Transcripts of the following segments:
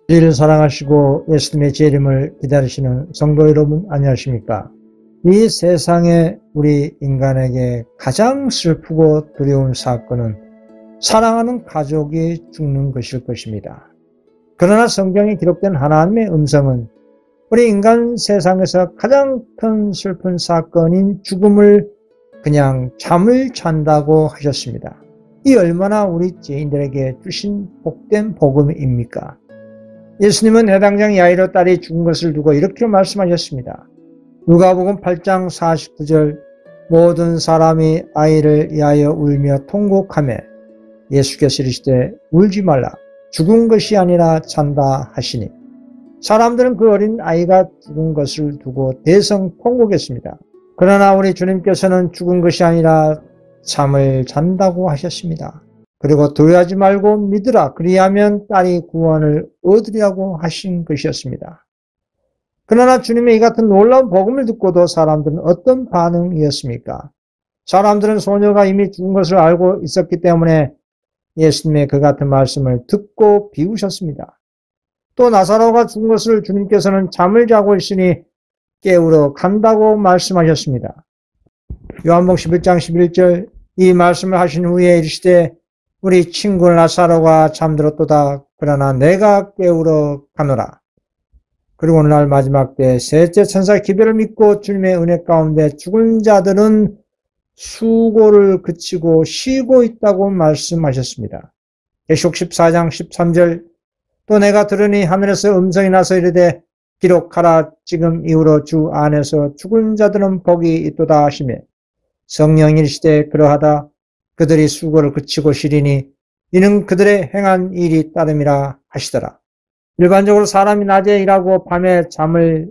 우리를 사랑하시고 예수님의 재림을 기다리시는 성도 여러분, 안녕하십니까? 이 세상에 우리 인간에게 가장 슬프고 두려운 사건은 사랑하는 가족이 죽는 것일 것입니다. 그러나 성경에 기록된 하나님의 음성은 우리 인간 세상에서 가장 큰 슬픈 사건인 죽음을 그냥 잠을 잔다고 하셨습니다. 이 얼마나 우리 죄인들에게 주신 복된 복음입니까? 예수님은 해당장 야이로 딸이 죽은 것을 두고 이렇게 말씀하셨습니다. 누가복음 8장 49절, 모든 사람이 아이를 위하여 울며 통곡하며 예수께서 이르시되 울지 말라, 죽은 것이 아니라 잔다 하시니. 사람들은 그 어린 아이가 죽은 것을 두고 대성 통곡했습니다. 그러나 우리 주님께서는 죽은 것이 아니라 잠을 잔다고 하셨습니다. 그리고 두려워하지 말고 믿으라, 그리하면 딸이 구원을 얻으리라고 하신 것이었습니다. 그러나 주님의 이 같은 놀라운 복음을 듣고도 사람들은 어떤 반응이었습니까? 사람들은 소녀가 이미 죽은 것을 알고 있었기 때문에 예수님의 그 같은 말씀을 듣고 비우셨습니다. 또 나사로가 죽은 것을 주님께서는 잠을 자고 있으니 깨우러 간다고 말씀하셨습니다. 요한복음 11장 11절, 이 말씀을 하신 후에 이르시되 우리 친구 나사로가 잠들었도다. 그러나 내가 깨우러 가노라. 그리고 오늘날 마지막 때 셋째 천사 기별을 믿고 주님의 은혜 가운데 죽은 자들은 수고를 그치고 쉬고 있다고 말씀하셨습니다. 계시록 14장 13절, 또 내가 들으니 하늘에서 음성이 나서 이르되 기록하라, 지금 이후로 주 안에서 죽은 자들은 복이 있도다 하시며 성령이 이르시되 그러하다, 그들이 수고를 그치고 쉬리니 이는 그들의 행한 일이 따름이라 하시더라. 일반적으로 사람이 낮에 일하고 밤에 잠을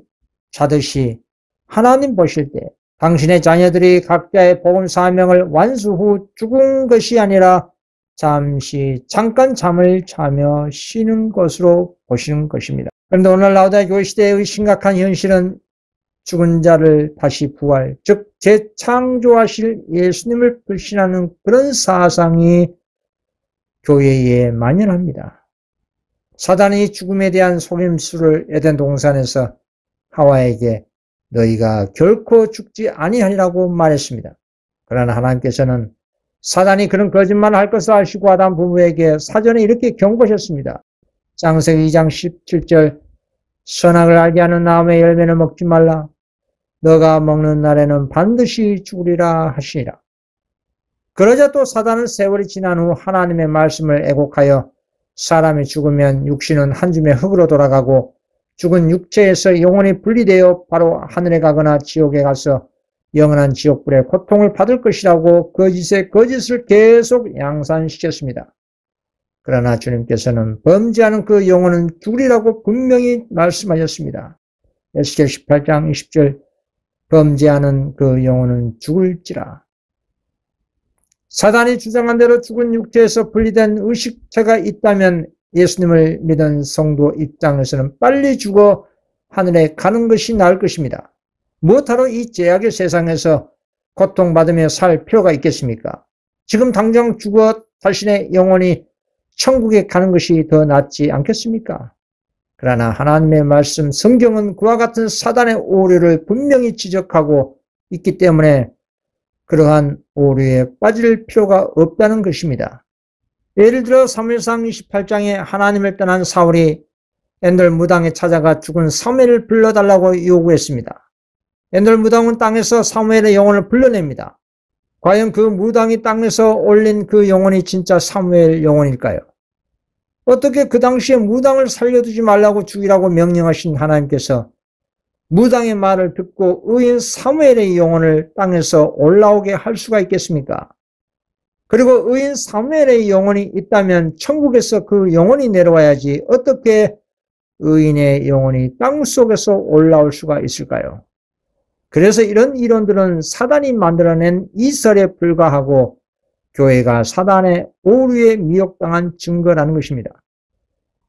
자듯이 하나님 보실 때 당신의 자녀들이 각자의 복음 사명을 완수 후 죽은 것이 아니라 잠깐 잠을 자며 쉬는 것으로 보시는 것입니다. 그런데 오늘 라오디게아 교회 시대의 심각한 현실은 죽은 자를 다시 부활, 즉 재창조하실 예수님을 불신하는 그런 사상이 교회에 만연합니다. 사단이 죽음에 대한 속임수를 에덴 동산에서 하와에게 너희가 결코 죽지 아니하리라고 말했습니다. 그러나 하나님께서는 사단이 그런 거짓말을 할 것을 아시고 아담 부부에게 사전에 이렇게 경고하셨습니다. 창세기 2장 17절, 선악을 알게 하는 나무의 열매는 먹지 말라, 너가 먹는 날에는 반드시 죽으리라 하시니라. 그러자 또 사단은 세월이 지난 후 하나님의 말씀을 애곡하여 사람이 죽으면 육신은 한 줌의 흙으로 돌아가고 죽은 육체에서 영혼이 분리되어 바로 하늘에 가거나 지옥에 가서 영원한 지옥불의 고통을 받을 것이라고 거짓의 거짓을 계속 양산시켰습니다. 그러나 주님께서는 범죄하는 그 영혼은 죽으리라고 분명히 말씀하셨습니다. 에스겔 18장 20절, 범죄하는 그 영혼은 죽을지라. 사단이 주장한 대로 죽은 육체에서 분리된 의식체가 있다면 예수님을 믿은 성도 입장에서는 빨리 죽어 하늘에 가는 것이 나을 것입니다. 무엇하러 이 죄악의 세상에서 고통받으며 살 필요가 있겠습니까? 지금 당장 죽어 자신의 영혼이 천국에 가는 것이 더 낫지 않겠습니까? 그러나 하나님의 말씀 성경은 그와 같은 사단의 오류를 분명히 지적하고 있기 때문에 그러한 오류에 빠질 필요가 없다는 것입니다. 예를 들어 사무엘상 28장에 하나님을 떠난 사울이 엔돌 무당에 찾아가 죽은 사무엘을 불러달라고 요구했습니다. 엔돌 무당은 땅에서 사무엘의 영혼을 불러냅니다. 과연 그 무당이 땅에서 올린 그 영혼이 진짜 사무엘 영혼일까요? 어떻게 그 당시에 무당을 살려두지 말라고 죽이라고 명령하신 하나님께서 무당의 말을 듣고 의인 사무엘의 영혼을 땅에서 올라오게 할 수가 있겠습니까? 그리고 의인 사무엘의 영혼이 있다면 천국에서 그 영혼이 내려와야지 어떻게 의인의 영혼이 땅속에서 올라올 수가 있을까요? 그래서 이런 이론들은 사단이 만들어낸 이설에 불과하고 교회가 사단의 오류에 미혹당한 증거라는 것입니다.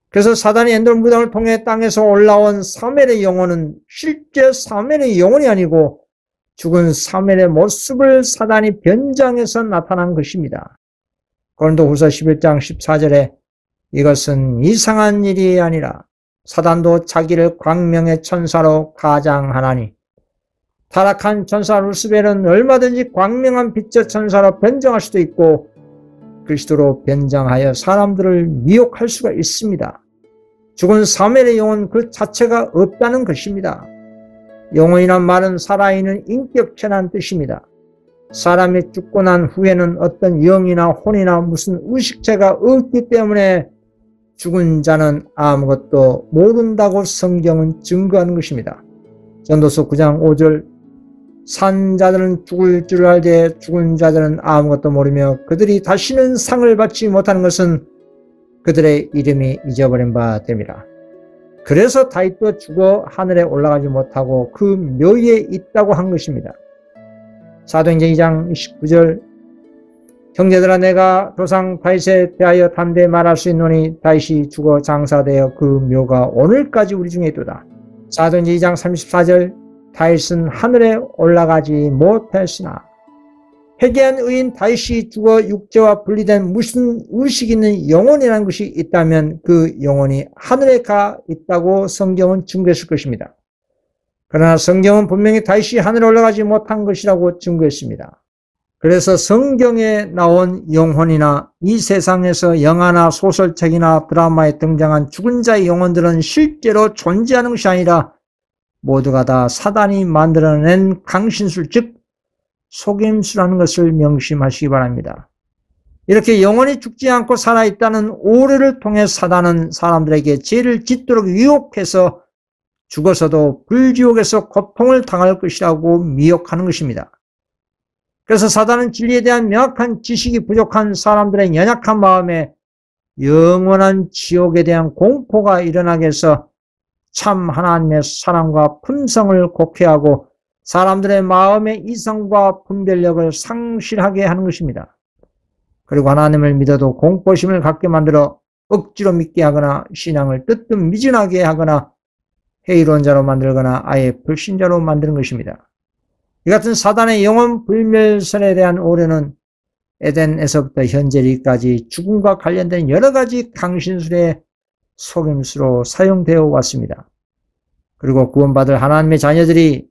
그래서 사단이 엔돌 무당을 통해 땅에서 올라온 사무엘의 영혼은 실제 사무엘의 영혼이 아니고 죽은 사무엘의 모습을 사단이 변장해서 나타난 것입니다. 고린도후서 11장 14절에 이것은 이상한 일이 아니라 사단도 자기를 광명의 천사로 가장하나니 타락한 천사 루스벨은 얼마든지 광명한 빛의 천사로 변장할 수도 있고 그리스도로 변장하여 사람들을 미혹할 수가 있습니다. 죽은 사무엘의 영혼 그 자체가 없다는 것입니다. 영혼이란 말은 살아있는 인격체라는 뜻입니다. 사람이 죽고 난 후에는 어떤 영이나 혼이나 무슨 의식체가 없기 때문에 죽은 자는 아무것도 모른다고 성경은 증거하는 것입니다. 전도서 9장 5절 산 자들은 죽을 줄 알되 죽은 자들은 아무것도 모르며 그들이 다시는 상을 받지 못하는 것은 그들의 이름이 잊어버린 바 됨이라. 그래서 다윗도 죽어 하늘에 올라가지 못하고 그 묘에 있다고 한 것입니다. 사도행전 2장 29절 형제들아 내가 조상 다윗에 대하여 담대히 말할 수 있노니 다윗이 죽어 장사되어 그 묘가 오늘까지 우리 중에 있도다. 사도행전 2장 34절 다윗은 하늘에 올라가지 못했으나 회개한 의인 다윗이 죽어 육체와 분리된 무슨 의식 있는 영혼이라는 것이 있다면 그 영혼이 하늘에 가 있다고 성경은 증거했을 것입니다. 그러나 성경은 분명히 다윗이 하늘에 올라가지 못한 것이라고 증거했습니다. 그래서 성경에 나온 영혼이나 이 세상에서 영화나 소설책이나 드라마에 등장한 죽은 자의 영혼들은 실제로 존재하는 것이 아니라 모두가 다 사단이 만들어낸 강신술 즉 속임수라는 것을 명심하시기 바랍니다. 이렇게 영원히 죽지 않고 살아있다는 오류를 통해 사단은 사람들에게 죄를 짓도록 유혹해서 죽어서도 불지옥에서 고통을 당할 것이라고 미혹하는 것입니다. 그래서 사단은 진리에 대한 명확한 지식이 부족한 사람들의 연약한 마음에 영원한 지옥에 대한 공포가 일어나게 해서 참 하나님의 사랑과 품성을 곡해하고 사람들의 마음의 이성과 분별력을 상실하게 하는 것입니다. 그리고 하나님을 믿어도 공포심을 갖게 만들어 억지로 믿게 하거나 신앙을 뜨뜻미진하게 하거나 회의로운 자로 만들거나 아예 불신자로 만드는 것입니다. 이 같은 사단의 영혼 불멸설에 대한 오류는 에덴에서부터 현재까지 죽음과 관련된 여러 가지 강신술의 속임수로 사용되어 왔습니다. 그리고 구원받을 하나님의 자녀들이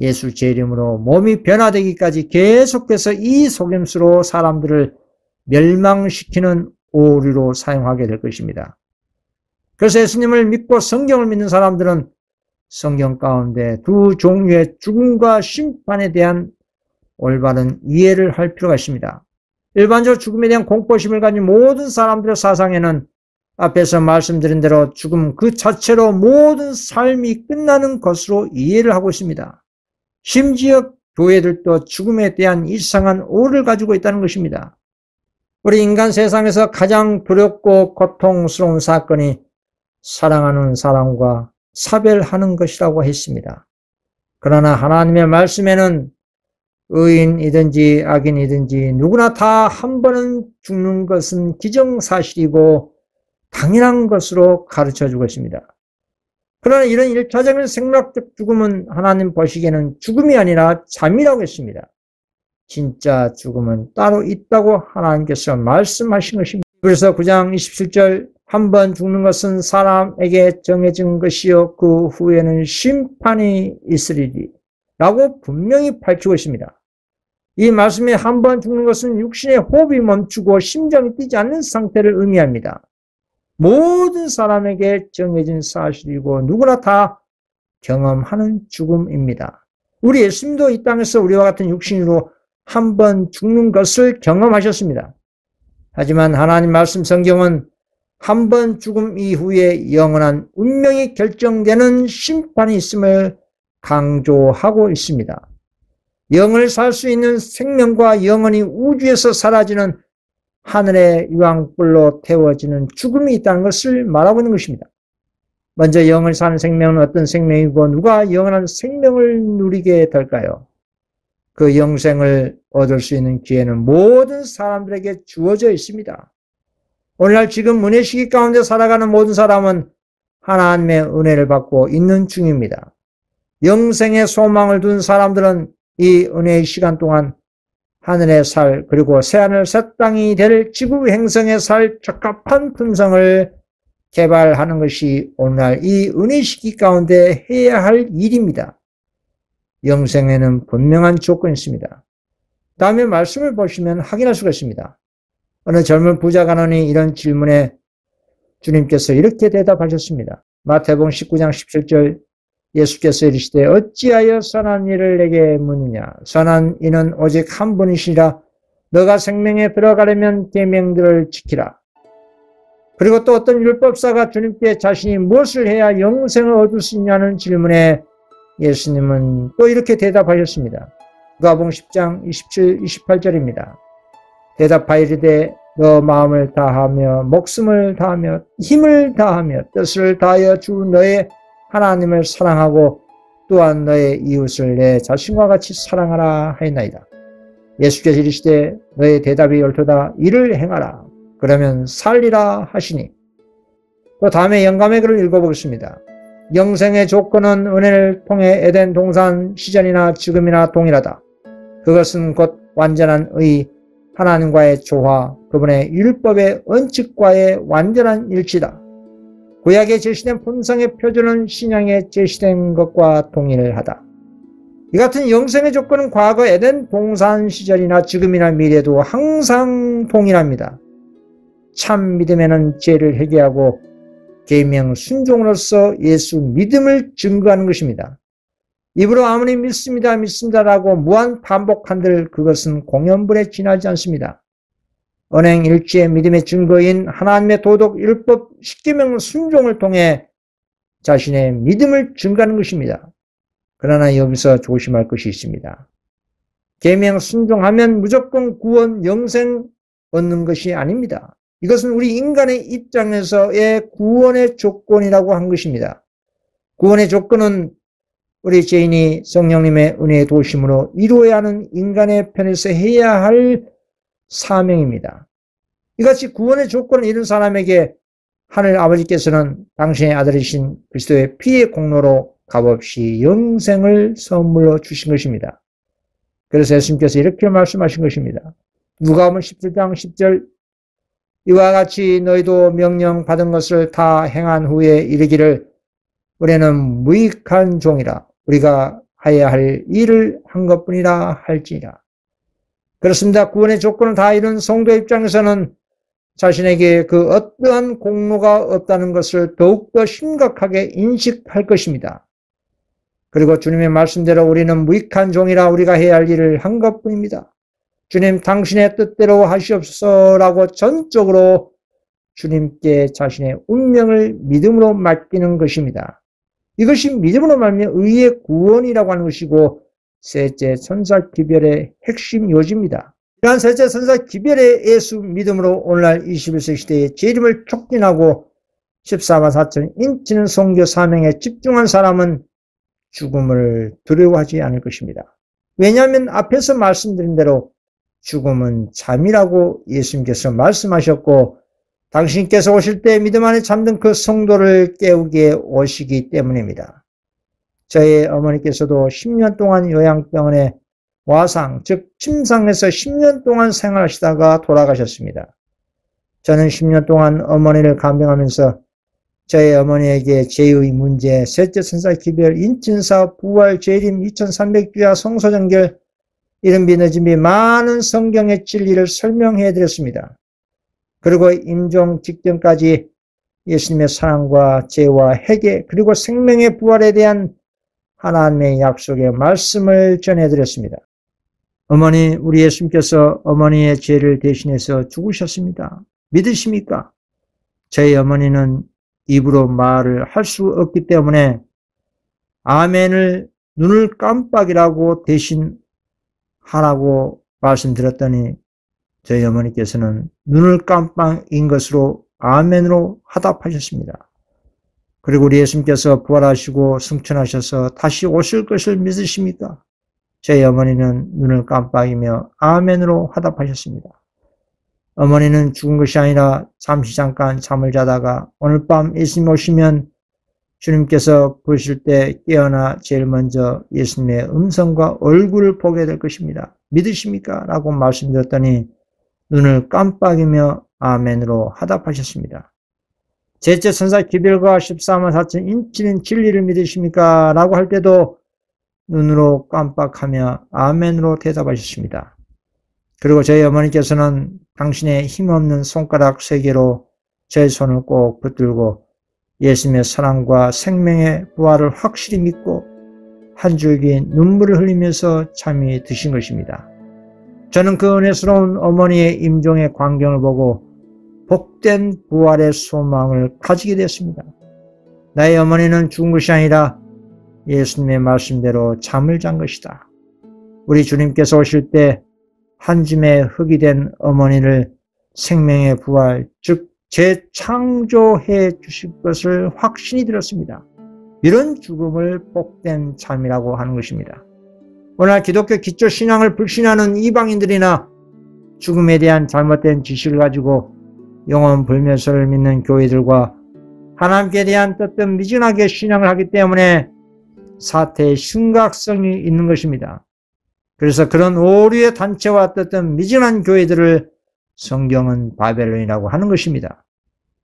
예수 제 이름으로 몸이 변화되기까지 계속해서 이 속임수로 사람들을 멸망시키는 오류로 사용하게 될 것입니다. 그래서 예수님을 믿고 성경을 믿는 사람들은 성경 가운데 두 종류의 죽음과 심판에 대한 올바른 이해를 할 필요가 있습니다. 일반적으로 죽음에 대한 공포심을 가진 모든 사람들의 사상에는 앞에서 말씀드린 대로 죽음 그 자체로 모든 삶이 끝나는 것으로 이해를 하고 있습니다. 심지어 교회들도 죽음에 대한 이상한 오해를 가지고 있다는 것입니다. 우리 인간 세상에서 가장 두렵고 고통스러운 사건이 사랑하는 사람과 사별하는 것이라고 했습니다. 그러나 하나님의 말씀에는 의인이든지 악인이든지 누구나 다 한 번은 죽는 것은 기정사실이고 당연한 것으로 가르쳐주고 있습니다. 그러나 이런 일차적인 생물학적 죽음은 하나님 보시기에는 죽음이 아니라 잠이라고 했습니다. 진짜 죽음은 따로 있다고 하나님께서 말씀하신 것입니다. 그래서 9장 27절 한 번 죽는 것은 사람에게 정해진 것이요 그 후에는 심판이 있으리니 라고 분명히 밝히고 있습니다. 이 말씀에 한 번 죽는 것은 육신의 호흡이 멈추고 심장이 뛰지 않는 상태를 의미합니다. 모든 사람에게 정해진 사실이고 누구나 다 경험하는 죽음입니다. 우리 예수님도 이 땅에서 우리와 같은 육신으로 한 번 죽는 것을 경험하셨습니다. 하지만 하나님 말씀 성경은 한 번 죽음 이후에 영원한 운명이 결정되는 심판이 있음을 강조하고 있습니다. 영을 살 수 있는 생명과 영원히 우주에서 사라지는 하늘의 유황불로 태워지는 죽음이 있다는 것을 말하고 있는 것입니다. 먼저 영을 사는 생명은 어떤 생명이고 누가 영원한 생명을 누리게 될까요? 그 영생을 얻을 수 있는 기회는 모든 사람들에게 주어져 있습니다. 오늘날 지금 은혜 시기 가운데 살아가는 모든 사람은 하나님의 은혜를 받고 있는 중입니다. 영생의 소망을 둔 사람들은 이 은혜의 시간 동안 하늘의 살 그리고 새하늘 새 땅이 될 지구 행성의 살 적합한 품성을 개발하는 것이 오늘날 이 은혜 시기 가운데 해야 할 일입니다. 영생에는 분명한 조건이 있습니다. 다음에 말씀을 보시면 확인할 수가 있습니다. 어느 젊은 부자가 나니 이런 질문에 주님께서 이렇게 대답하셨습니다. 마태복음 19장 17절 예수께서 이르시되 어찌하여 선한 일을 내게 묻느냐. 선한 이는 오직 한 분이시라. 너가 생명에 들어가려면 계명들을 지키라. 그리고 또 어떤 율법사가 주님께 자신이 무엇을 해야 영생을 얻을 수 있냐는 질문에 예수님은 또 이렇게 대답하셨습니다. 누가복음 10장 27, 28절입니다. 대답하여 이르되 너 마음을 다하며 목숨을 다하며 힘을 다하며 뜻을 다하여 주 너의 하나님을 사랑하고 또한 너의 이웃을 내 자신과 같이 사랑하라 하였나이다. 예수께서 이르시되 너의 대답이 옳도다. 이를 행하라. 그러면 살리라 하시니. 또 다음에 영감의 글을 읽어보겠습니다. 영생의 조건은 은혜를 통해 에덴 동산 시절이나 지금이나 동일하다. 그것은 곧 완전한 의, 하나님과의 조화, 그분의 율법의 원칙과의 완전한 일치다. 구약에 제시된 본성의 표준은 신약에 제시된 것과 동일하다. 이 같은 영생의 조건은 과거 에덴 동산 시절이나 지금이나 미래도 항상 동일합니다. 참 믿음에는 죄를 회개하고 계명 순종으로서 예수 믿음을 증거하는 것입니다. 입으로 아무리 믿습니다, 믿습니다라고 무한 반복한들 그것은 공연불에 지나지 않습니다. 언행 일치의 믿음의 증거인 하나님의 도덕, 율법, 십계명 순종을 통해 자신의 믿음을 증거하는 것입니다. 그러나 여기서 조심할 것이 있습니다. 계명 순종하면 무조건 구원, 영생 얻는 것이 아닙니다. 이것은 우리 인간의 입장에서의 구원의 조건이라고 한 것입니다. 구원의 조건은 우리 죄인이 성령님의 은혜의 도심으로 이루어야 하는 인간의 편에서 해야 할 사명입니다. 이같이 구원의 조건을 이룬 사람에게 하늘 아버지께서는 당신의 아들이신 그리스도의 피의 공로로 값없이 영생을 선물로 주신 것입니다. 그래서 예수님께서 이렇게 말씀하신 것입니다. 누가복음 17장 10절 이와 같이 너희도 명령 받은 것을 다 행한 후에 이르기를 우리는 무익한 종이라 우리가 해야 할 일을 한 것뿐이라 할지니라. 그렇습니다. 구원의 조건을 다 이룬 성도 입장에서는 자신에게 그 어떠한 공로가 없다는 것을 더욱더 심각하게 인식할 것입니다. 그리고 주님의 말씀대로 우리는 무익한 종이라 우리가 해야 할 일을 한 것뿐입니다. 주님 당신의 뜻대로 하시옵소서라고 전적으로 주님께 자신의 운명을 믿음으로 맡기는 것입니다. 이것이 믿음으로 말미암아 의의 구원이라고 하는 것이고 셋째 천사 기별의 핵심 요지입니다. 이러한 셋째 천사 기별의 예수 믿음으로 오늘날 21세기 시대의 재림을 촉진하고 14만 4천 인치는 선교 사명에 집중한 사람은 죽음을 두려워하지 않을 것입니다. 왜냐하면 앞에서 말씀드린 대로 죽음은 잠이라고 예수님께서 말씀하셨고 당신께서 오실 때 믿음 안에 잠든 그 성도를 깨우기에 오시기 때문입니다. 저희 어머니께서도 10년 동안 요양병원에 와상, 즉 침상에서 10년 동안 생활하시다가 돌아가셨습니다. 저는 10년 동안 어머니를 간병하면서 저희 어머니에게 죄의 문제, 셋째 천사 기별, 인친사, 부활, 재림, 2300주야, 성소정결, 이른비 늦은비 많은 성경의 진리를 설명해 드렸습니다. 그리고 임종 직전까지 예수님의 사랑과 죄와 회개 그리고 생명의 부활에 대한 하나님의 약속의 말씀을 전해드렸습니다. 어머니, 우리 예수님께서 어머니의 죄를 대신해서 죽으셨습니다. 믿으십니까? 저희 어머니는 입으로 말을 할 수 없기 때문에 아멘을 눈을 깜빡이라고 대신 하라고 말씀드렸더니 저희 어머니께서는 눈을 깜빡인 것으로 아멘으로 화답하셨습니다. 그리고 우리 예수님께서 부활하시고 승천하셔서 다시 오실 것을 믿으십니까? 저희 어머니는 눈을 깜빡이며 아멘으로 화답하셨습니다. 어머니는 죽은 것이 아니라 잠시 잠깐 잠을 자다가 오늘 밤 예수님 오시면 주님께서 보실 때 깨어나 제일 먼저 예수님의 음성과 얼굴을 보게 될 것입니다. 믿으십니까? 라고 말씀드렸더니 눈을 깜빡이며 아멘으로 화답하셨습니다. 셋째 천사 기별과 14만 4천 인치는 진리를 믿으십니까? 라고 할 때도 눈으로 깜빡하며 아멘으로 대답하셨습니다. 그리고 저희 어머니께서는 당신의 힘없는 손가락 3개로 제 손을 꼭 붙들고 예수님의 사랑과 생명의 부활을 확실히 믿고 한 줄기 눈물을 흘리면서 잠이 드신 것입니다. 저는 그 은혜스러운 어머니의 임종의 광경을 보고 복된 부활의 소망을 가지게 됐습니다. 나의 어머니는 죽은 것이 아니라 예수님의 말씀대로 잠을 잔 것이다. 우리 주님께서 오실 때 한 줌의 흙이 된 어머니를 생명의 부활, 즉 재창조해 주실 것을 확신이 들었습니다. 이런 죽음을 복된 삶이라고 하는 것입니다. 오늘 기독교 기초신앙을 불신하는 이방인들이나 죽음에 대한 잘못된 지식을 가지고 영원 불멸설을 믿는 교회들과 하나님께 대한 뜨뜻 미진하게 신앙을 하기 때문에 사태의 심각성이 있는 것입니다. 그래서 그런 오류의 단체와 뜨뜻 미진한 교회들을 성경은 바벨론이라고 하는 것입니다.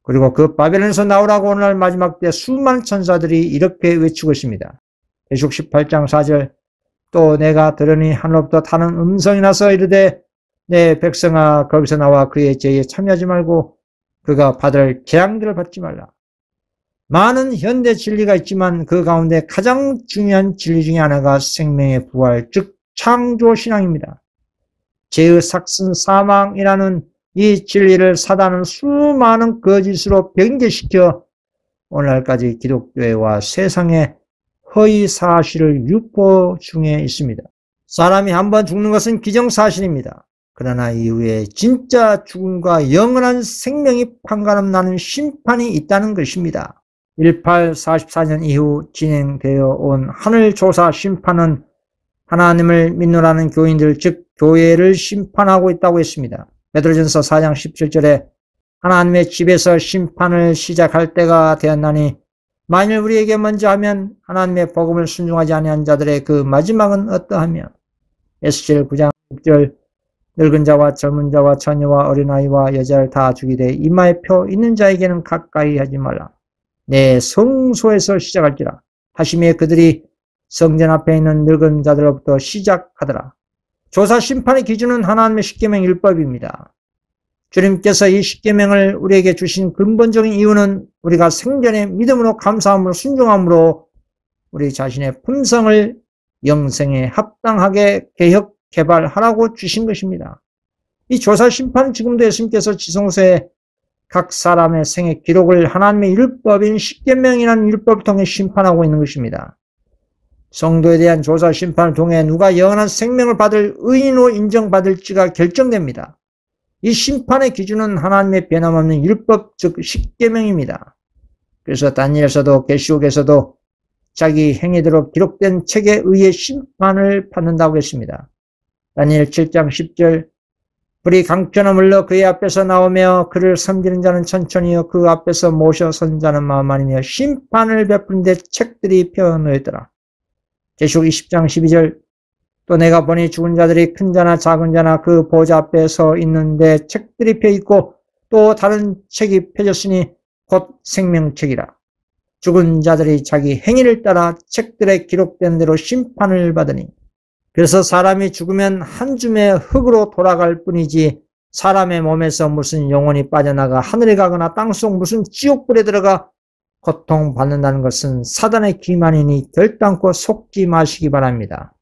그리고 그 바벨론에서 나오라고 오늘날 마지막 때 수많은 천사들이 이렇게 외치고 있습니다. 계시록 18장 4절 또 내가 들으니 하늘로부터 타는 음성이 나서 이르되 내 백성아 거기서 나와 그의 죄에 참여하지 말고 그가 받을 재앙들을 받지 말라. 많은 현대 진리가 있지만 그 가운데 가장 중요한 진리 중에 하나가 생명의 부활, 즉 창조신앙입니다. 죄의 삭슨 사망이라는 이 진리를 사단은 수많은 거짓으로 변개시켜 오늘날까지 기독교회와 세상의 허위 사실을 유포 중에 있습니다. 사람이 한번 죽는 것은 기정사실입니다. 그러나 이후에 진짜 죽음과 영원한 생명이 판가름 나는 심판이 있다는 것입니다. 1844년 이후 진행되어 온 하늘조사 심판은 하나님을 믿노라는 교인들, 즉 교회를 심판하고 있다고 했습니다. 베드로전서 4장 17절에 하나님의 집에서 심판을 시작할 때가 되었나니 만일 우리에게 먼저 하면 하나님의 복음을 순종하지 아니한 자들의 그 마지막은 어떠하며 에스겔 9장 6절 늙은 자와 젊은 자와 처녀와 어린아이와 여자를 다 죽이되 이마에 표 있는 자에게는 가까이 하지 말라. 내 성소에서 시작할지라. 하시며 그들이 성전 앞에 있는 늙은 자들로부터 시작하더라. 조사 심판의 기준은 하나님의 십계명 율법입니다. 주님께서 이 십계명을 우리에게 주신 근본적인 이유는 우리가 생전에 믿음으로 감사함으로 순종함으로 우리 자신의 품성을 영생에 합당하게 개혁 개발하라고 주신 것입니다. 이 조사 심판은 지금도 예수님께서 지성소에 각 사람의 생애 기록을 하나님의 율법인 십계명이라는 율법을 통해 심판하고 있는 것입니다. 성도에 대한 조사 심판을 통해 누가 영원한 생명을 받을 의인으로 인정받을지가 결정됩니다. 이 심판의 기준은 하나님의 변함없는 율법, 즉 십계명입니다. 그래서 다니엘서도 계시록에서도 자기 행위대로 기록된 책에 의해 심판을 받는다고 했습니다. 다니엘 7장 10절 불이 강천을 물러 그의 앞에서 나오며 그를 섬기는 자는 천천히요 그 앞에서 모셔 선 자는 만만이며 심판을 베푸는 데 책들이 펴놓였더라. 계시록 20장 12절 또 내가 보니 죽은 자들이 큰 자나 작은 자나 그 보좌 앞에 서 있는데 책들이 펴있고 또 다른 책이 펴졌으니 곧 생명책이라. 죽은 자들이 자기 행위를 따라 책들에 기록된 대로 심판을 받으니 그래서 사람이 죽으면 한 줌의 흙으로 돌아갈 뿐이지 사람의 몸에서 무슨 영혼이 빠져나가 하늘에 가거나 땅속 무슨 지옥불에 들어가 고통받는다는 것은 사단의 기만이니 결단코 속지 마시기 바랍니다.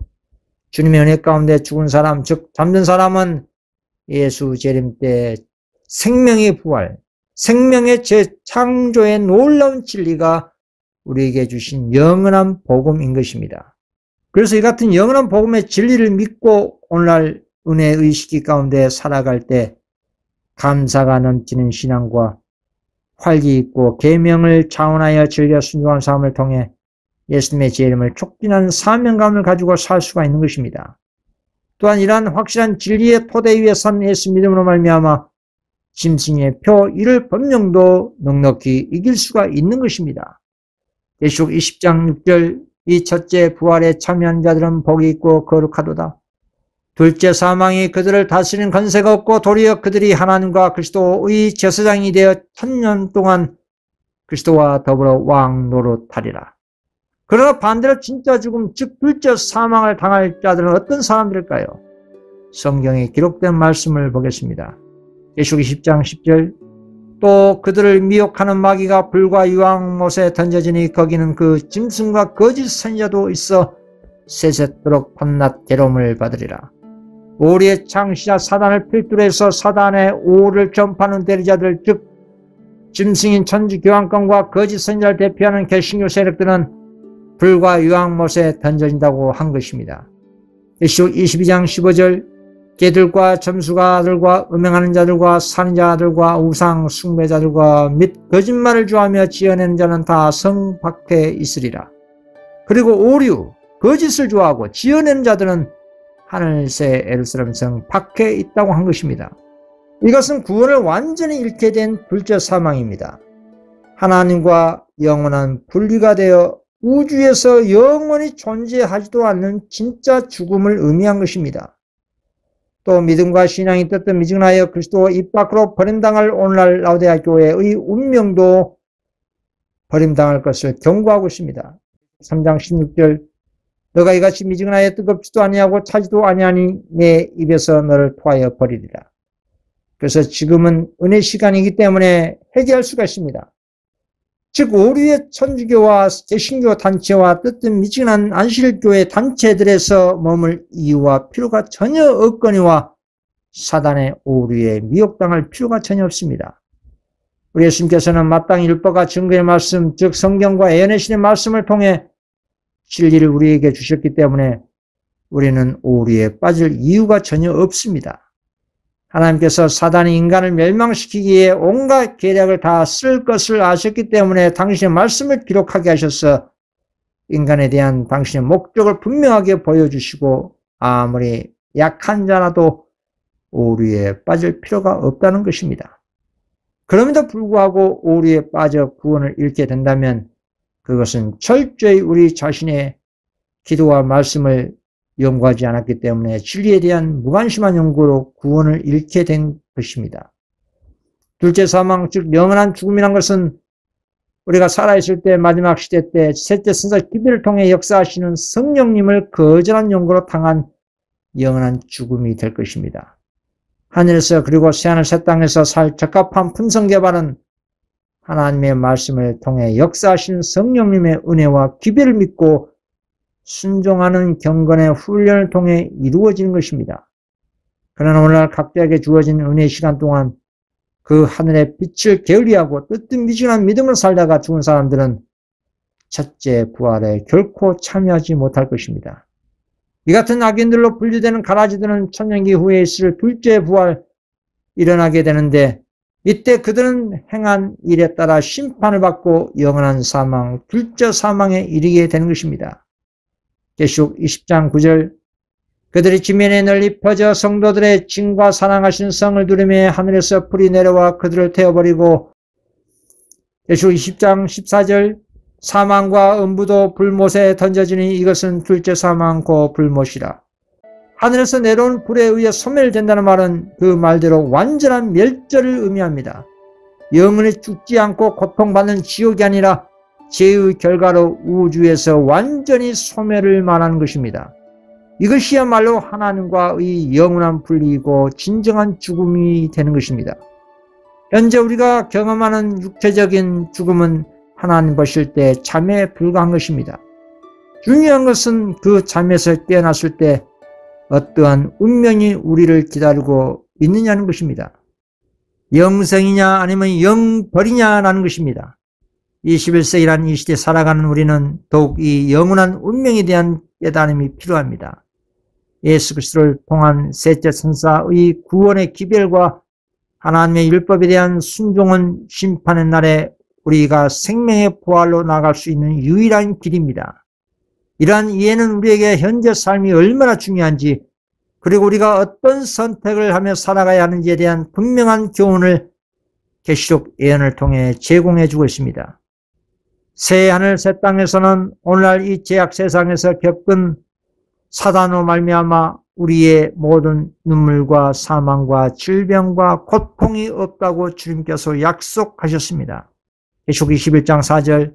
주님의 은혜 가운데 죽은 사람, 즉 잠든 사람은 예수 재림 때 생명의 부활, 생명의 재창조의 놀라운 진리가 우리에게 주신 영원한 복음인 것입니다. 그래서 이 같은 영원한 복음의 진리를 믿고 오늘날 은혜의 시기 가운데 살아갈 때 감사가 넘치는 신앙과 활기 있고 계명을 자원하여 즐겨 순종한 삶을 통해 예수님의 제 이름을 촉진하는 사명감을 가지고 살 수가 있는 것입니다. 또한 이러한 확실한 진리의 토대 위에 선 예수 믿음으로 말미암아 짐승의 표 이를 법령도 넉넉히 이길 수가 있는 것입니다. 계시록 20장 6절 이 첫째 부활에 참여한 자들은 복이 있고 거룩하도다. 둘째 사망이 그들을 다스리는 권세가 없고 도리어 그들이 하나님과 그리스도의 제사장이 되어 1000년 동안 그리스도와 더불어 왕 노릇하리라. 그러나 반대로 진짜 죽음, 즉 둘째 사망을 당할 자들은 어떤 사람들일까요? 성경에 기록된 말씀을 보겠습니다. 계시록 20장 10절, 또 그들을 미혹하는 마귀가 불과 유황못에 던져지니 거기는 그 짐승과 거짓 선지자도 있어 세세토록 밤낮 괴로움을 받으리라. 오리의 창시자 사단을 필두로 해서 사단의 오를 전파하는 대리자들, 즉 짐승인 천주 교황권과 거짓 선지자를 대표하는 개신교 세력들은 불과 유황못에 던져진다고 한 것입니다. 계시록 22장 15절, 개들과 점수가들과 음행하는 자들과 살인자들과 우상 숭배자들과 및 거짓말을 좋아하며 지어내는 자는 다 성 밖에 있으리라. 그리고 오류, 거짓을 좋아하고 지어내는 자들은 하늘새 예루살렘 성 밖에 있다고 한 것입니다. 이것은 구원을 완전히 잃게 된 둘째 사망입니다. 하나님과 영원한 분리가 되어 우주에서 영원히 존재하지도 않는 진짜 죽음을 의미한 것입니다. 또 믿음과 신앙이 떴던 미증하여 그리스도 입 밖으로 버림당할 오늘날 라오디게아 교회의 운명도 버림당할 것을 경고하고 있습니다. 3장 16절, 너가 이같이 미증하여 뜨겁지도 아니하고 차지도 아니하니 내 입에서 너를 토하여 버리리라. 그래서 지금은 은혜 시간이기 때문에 회개할 수가 있습니다. 즉 오류의 천주교와 개신교 단체와 뜻뜻 미진한 안식일교회 단체들에서 머물 이유와 필요가 전혀 없거니와 사단의 오류에 미혹당할 필요가 전혀 없습니다. 우리 예수님께서는 마땅히 율법과 증거의 말씀, 즉 성경과 예언의 신의 말씀을 통해 진리를 우리에게 주셨기 때문에 우리는 오류에 빠질 이유가 전혀 없습니다. 하나님께서 사단이 인간을 멸망시키기에 온갖 계략을 다 쓸 것을 아셨기 때문에 당신의 말씀을 기록하게 하셔서 인간에 대한 당신의 목적을 분명하게 보여주시고 아무리 약한 자라도 오류에 빠질 필요가 없다는 것입니다. 그럼에도 불구하고 오류에 빠져 구원을 잃게 된다면 그것은 철저히 우리 자신의 기도와 말씀을 연구하지 않았기 때문에 진리에 대한 무관심한 연구로 구원을 잃게 된 것입니다. 둘째 사망, 즉 영원한 죽음이란 것은 우리가 살아있을 때 마지막 시대 때 셋째 선사 기별을 통해 역사하시는 성령님을 거절한 연고로 당한 영원한 죽음이 될 것입니다. 하늘에서 그리고 새하늘 새 땅에서 살 적합한 품성 개발은 하나님의 말씀을 통해 역사하시는 성령님의 은혜와 기별을 믿고 순종하는 경건의 훈련을 통해 이루어지는 것입니다. 그러나 오늘날 각자에게 주어진 은혜의 시간 동안 그 하늘의 빛을 게을리하고 뜨뜻미진한 믿음을 살다가 죽은 사람들은 첫째 부활에 결코 참여하지 못할 것입니다. 이 같은 악인들로 분류되는 가라지들은 천년기 후에 있을 둘째 부활 일어나게 되는데 이때 그들은 행한 일에 따라 심판을 받고 영원한 사망, 둘째 사망에 이르게 되는 것입니다. 계시록 20장 9절, 그들이 지면에 널리 퍼져 성도들의 징과 사랑하신 성을 두르며 하늘에서 불이 내려와 그들을 태워버리고, 계시록 20장 14절, 사망과 음부도 불못에 던져지니 이것은 둘째 사망 고 불못이라. 하늘에서 내려온 불에 의해 소멸된다는 말은 그 말대로 완전한 멸절을 의미합니다. 영원히 죽지 않고 고통받는 지옥이 아니라 죄의 결과로 우주에서 완전히 소멸을 말하는 것입니다. 이것이야말로 하나님과의 영원한 분리이고 진정한 죽음이 되는 것입니다. 현재 우리가 경험하는 육체적인 죽음은 하나님 보실 때 잠에 불과한 것입니다. 중요한 것은 그 잠에서 깨어났을 때 어떠한 운명이 우리를 기다리고 있느냐는 것입니다. 영생이냐 아니면 영벌이냐라는 것입니다. 21세기란 이 시대에 살아가는 우리는 더욱 이 영원한 운명에 대한 깨달음이 필요합니다. 예수 그리스도를 통한 셋째 천사의 구원의 기별과 하나님의 율법에 대한 순종은 심판의 날에 우리가 생명의 부활로 나갈 수 있는 유일한 길입니다. 이러한 이해는 우리에게 현재 삶이 얼마나 중요한지, 그리고 우리가 어떤 선택을 하며 살아가야 하는지에 대한 분명한 교훈을 계시록 예언을 통해 제공해 주고 있습니다. 새 하늘 새 땅에서는 오늘날 이 죄악 세상에서 겪은 사단으로 말미암아 우리의 모든 눈물과 사망과 질병과 고통이 없다고 주님께서 약속하셨습니다. 계시록 21장 4절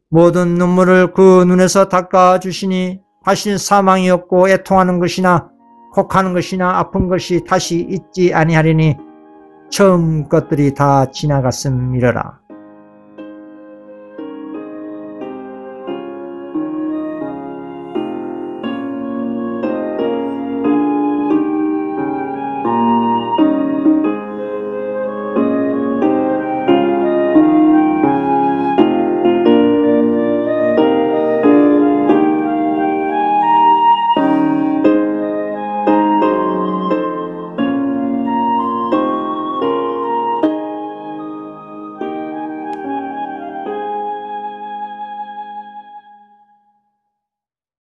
모든 눈물을 그 눈에서 닦아주시니 다시 사망이 없고 애통하는 것이나 혹하는 것이나 아픈 것이 다시 있지 아니하리니 처음 것들이 다 지나갔음이러라.